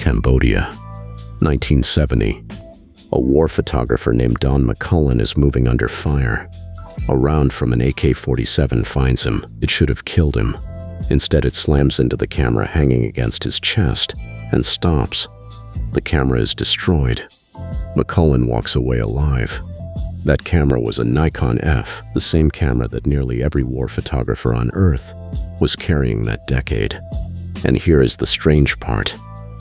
Cambodia. 1970. A war photographer named Don McCullen is moving under fire. A round from an AK-47 finds him. It should have killed him. Instead, it slams into the camera hanging against his chest and stops. The camera is destroyed. McCullen walks away alive. That camera was a Nikon F, the same camera that nearly every war photographer on Earth was carrying that decade. And here is the strange part.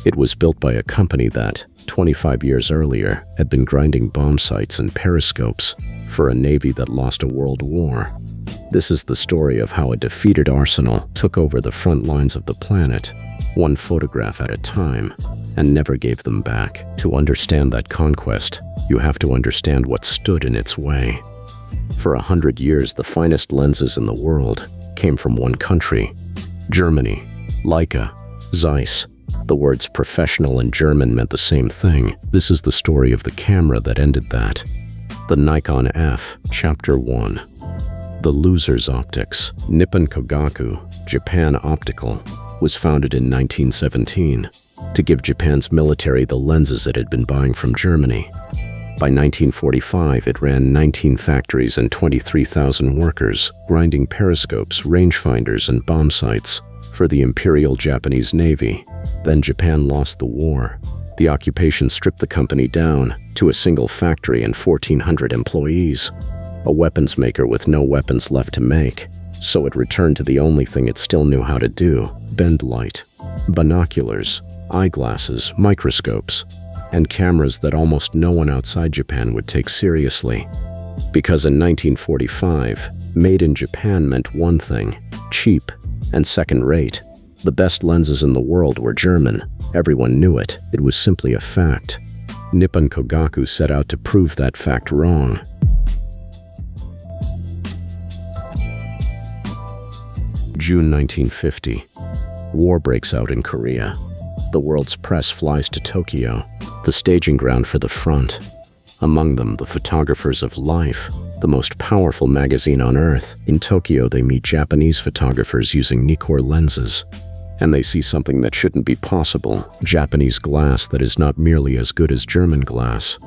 It was built by a company that, 25 years earlier, had been grinding bomb sights and periscopes for a navy that lost a world war. This is the story of how a defeated arsenal took over the front lines of the planet, one photograph at a time, and never gave them back. To understand that conquest, you have to understand what stood in its way. For 100 years, the finest lenses in the world came from one country, Germany. Leica, Zeiss. The words professional and German meant the same thing. This is the story of the camera that ended that. The Nikon F, Chapter 1. The Loser's Optics. Nippon Kogaku, Japan Optical, was founded in 1917 to give Japan's military the lenses it had been buying from Germany. By 1945, it ran 19 factories and 23,000 workers, grinding periscopes, rangefinders, and bomb sights for the Imperial Japanese Navy. Then Japan lost the war. The occupation stripped the company down to a single factory and 1,400 employees, a weapons maker with no weapons left to make. So it returned to the only thing it still knew how to do: bend light. Binoculars, eyeglasses, microscopes, and cameras that almost no one outside Japan would take seriously. Because in 1945, made in Japan meant one thing: cheap and second-rate. The best lenses in the world were German. Everyone knew it. It was simply a fact. Nippon Kogaku set out to prove that fact wrong. June 1950. War breaks out in Korea. The world's press flies to Tokyo, the staging ground for the front. Among them, the photographers of Life, the most powerful magazine on Earth. In Tokyo, they meet Japanese photographers using Nikon lenses, and they see something that shouldn't be possible: Japanese glass that is not merely as good as German glass.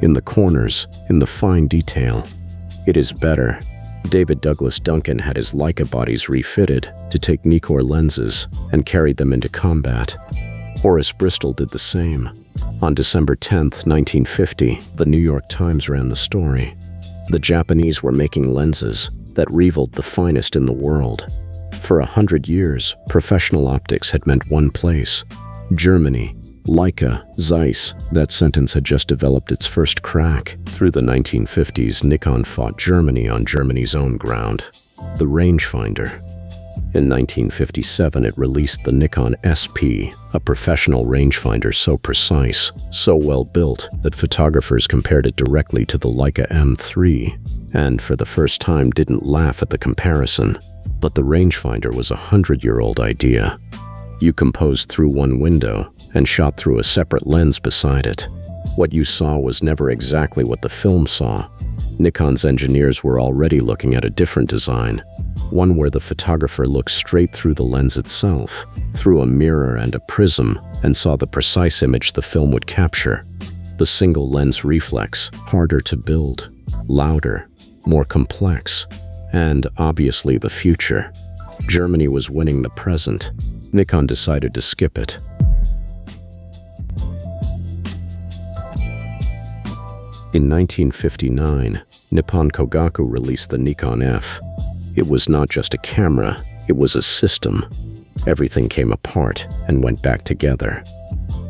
In the corners, in the fine detail, it is better. David Douglas Duncan had his Leica bodies refitted to take Nikon lenses and carried them into combat. Horace Bristol did the same. On December 10, 1950, the New York Times ran the story. The Japanese were making lenses that rivaled the finest in the world. For 100 years, professional optics had meant one place: Germany. Leica, Zeiss. That sentence had just developed its first crack. Through the 1950s, Nikon fought Germany on Germany's own ground. The rangefinder. In 1957, it released the Nikon SP, a professional rangefinder so precise, so well built, that photographers compared it directly to the Leica M3, and for the first time didn't laugh at the comparison. But the rangefinder was a 100-year-old idea. You composed through one window and shot through a separate lens beside it. What you saw was never exactly what the film saw. Nikon's engineers were already looking at a different design, one where the photographer looked straight through the lens itself, through a mirror and a prism, and saw the precise image the film would capture. The single lens reflex, harder to build, louder, more complex, and obviously the future. Germany was winning the present. Nikon decided to skip it. In 1959, Nippon Kogaku released the Nikon F. It was not just a camera, it was a system. Everything came apart and went back together.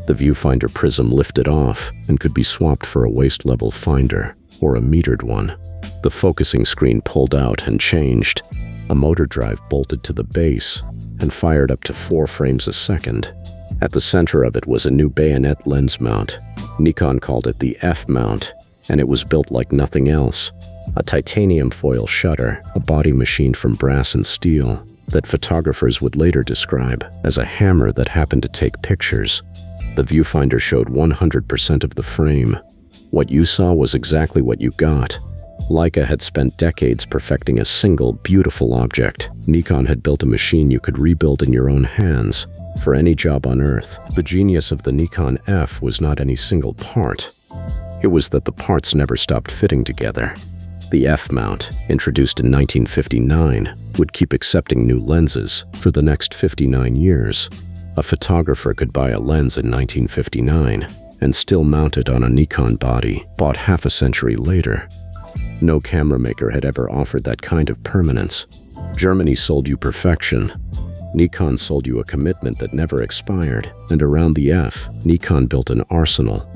The viewfinder prism lifted off and could be swapped for a waist-level finder or a metered one. The focusing screen pulled out and changed. A motor drive bolted to the base and fired up to 4 frames a second. At the center of it was a new bayonet lens mount. Nikon called it the F mount, and it was built like nothing else. A titanium foil shutter, a body machined from brass and steel, that photographers would later describe as a hammer that happened to take pictures. The viewfinder showed 100% of the frame. What you saw was exactly what you got. Leica had spent decades perfecting a single, beautiful object. Nikon had built a machine you could rebuild in your own hands. For any job on Earth, the genius of the Nikon F was not any single part. It was that the parts never stopped fitting together. The F-mount, introduced in 1959, would keep accepting new lenses for the next 59 years. A photographer could buy a lens in 1959 and still mount it on a Nikon body bought half a century later. No camera maker had ever offered that kind of permanence. Germany sold you perfection. Nikon sold you a commitment that never expired, and around the F, Nikon built an arsenal.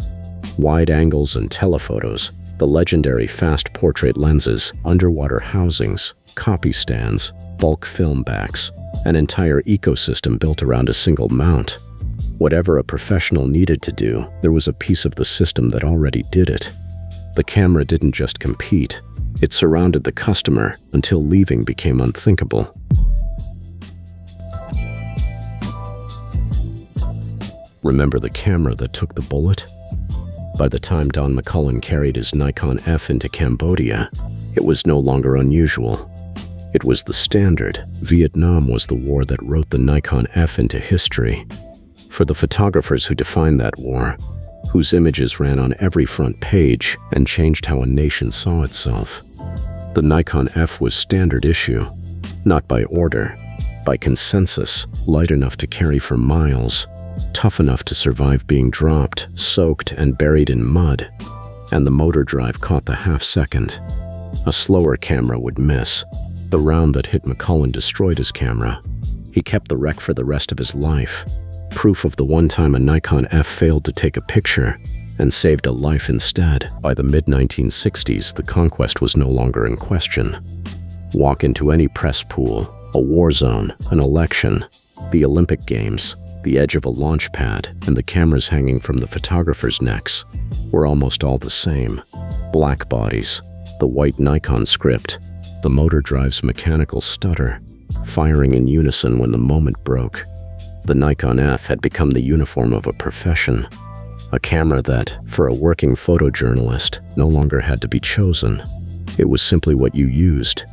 Wide angles and telephotos, the legendary fast portrait lenses, underwater housings, copy stands, bulk film backs, an entire ecosystem built around a single mount. Whatever a professional needed to do, there was a piece of the system that already did it. The camera didn't just compete, it surrounded the customer until leaving became unthinkable. Remember the camera that took the bullet? By the time Don McCullin carried his Nikon F into Cambodia, it was no longer unusual. It was the standard. Vietnam was the war that wrote the Nikon F into history. For the photographers who defined that war, whose images ran on every front page and changed how a nation saw itself, the Nikon F was standard issue, not by order, by consensus, light enough to carry for miles, tough enough to survive being dropped, soaked, and buried in mud, and the motor drive caught the half-second. A slower camera would miss. The round that hit McCullin destroyed his camera. He kept the wreck for the rest of his life, proof of the one time a Nikon F failed to take a picture and saved a life instead. By the mid-1960s, the conquest was no longer in question. Walk into any press pool, a war zone, an election, the Olympic Games, the edge of a launch pad, and the cameras hanging from the photographers' necks were almost all the same. Black bodies, the white Nikon script, the motor drive's mechanical stutter, firing in unison when the moment broke. The Nikon F had become the uniform of a profession, a camera that, for a working photojournalist, no longer had to be chosen. It was simply what you used.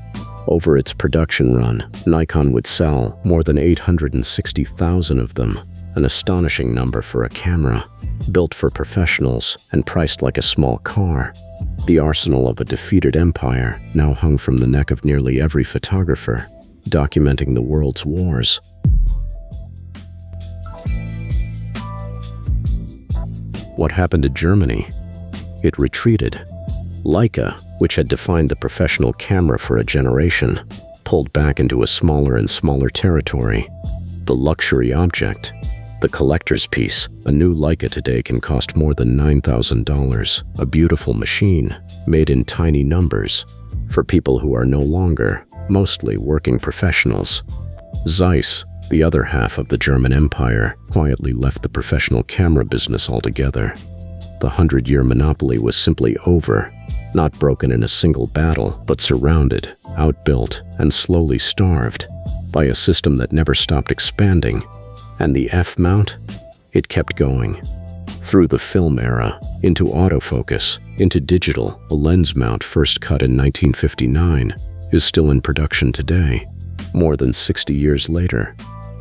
Over its production run, Nikon would sell more than 860,000 of them, an astonishing number for a camera, built for professionals and priced like a small car. The arsenal of a defeated empire now hung from the neck of nearly every photographer, documenting the world's wars. What happened to Germany? It retreated. Leica, which had defined the professional camera for a generation, pulled back into a smaller and smaller territory. The luxury object, the collector's piece, a new Leica today can cost more than $9,000, a beautiful machine, made in tiny numbers, for people who are no longer, mostly working professionals. Zeiss, the other half of the German Empire, quietly left the professional camera business altogether. The 100-year monopoly was simply over, not broken in a single battle, but surrounded, outbuilt, and slowly starved by a system that never stopped expanding. And the F-mount? It kept going. Through the film era, into autofocus, into digital, a lens mount first cut in 1959 is still in production today, more than 60 years later.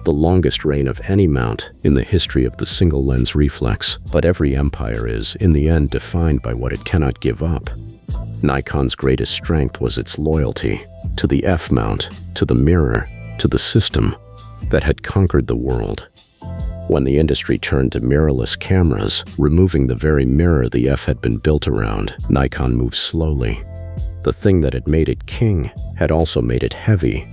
The longest reign of any mount in the history of the single-lens reflex, but every empire is, in the end, defined by what it cannot give up. Nikon's greatest strength was its loyalty to the F-mount, to the mirror, to the system that had conquered the world. When the industry turned to mirrorless cameras, removing the very mirror the F had been built around, Nikon moved slowly. The thing that had made it king had also made it heavy.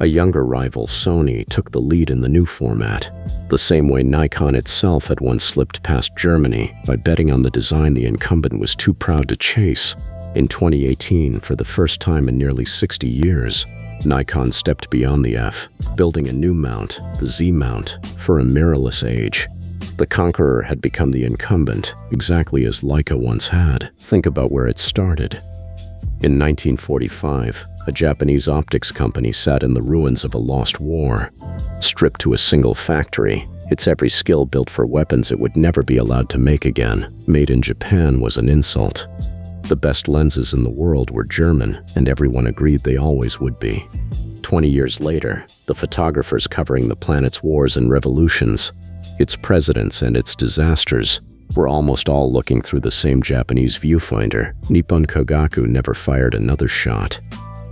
A younger rival, Sony, took the lead in the new format, the same way Nikon itself had once slipped past Germany by betting on the design the incumbent was too proud to chase. In 2018, for the first time in nearly 60 years, Nikon stepped beyond the F, building a new mount, the Z mount, for a mirrorless age. The conqueror had become the incumbent, exactly as Leica once had. Think about where it started. In 1945, a Japanese optics company sat in the ruins of a lost war. Stripped to a single factory, its every skill built for weapons it would never be allowed to make again. Made in Japan was an insult. The best lenses in the world were German, and everyone agreed they always would be. 20 years later, the photographers covering the planet's wars and revolutions, its presidents and its disasters, were almost all looking through the same Japanese viewfinder. Nippon Kogaku never fired another shot.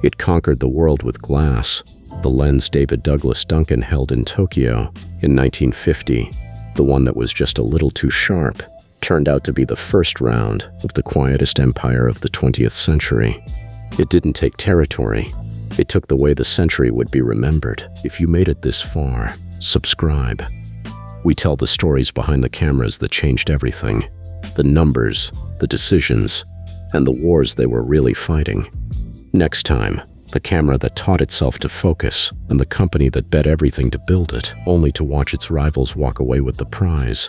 It conquered the world with glass, the lens David Douglas Duncan held in Tokyo in 1950, the one that was just a little too sharp, turned out to be the first round of the quietest empire of the 20th century. It didn't take territory. It took the way the century would be remembered. If you made it this far, subscribe. We tell the stories behind the cameras that changed everything, the numbers, the decisions, and the wars they were really fighting. Next time, the camera that taught itself to focus and the company that bet everything to build it, only to watch its rivals walk away with the prize.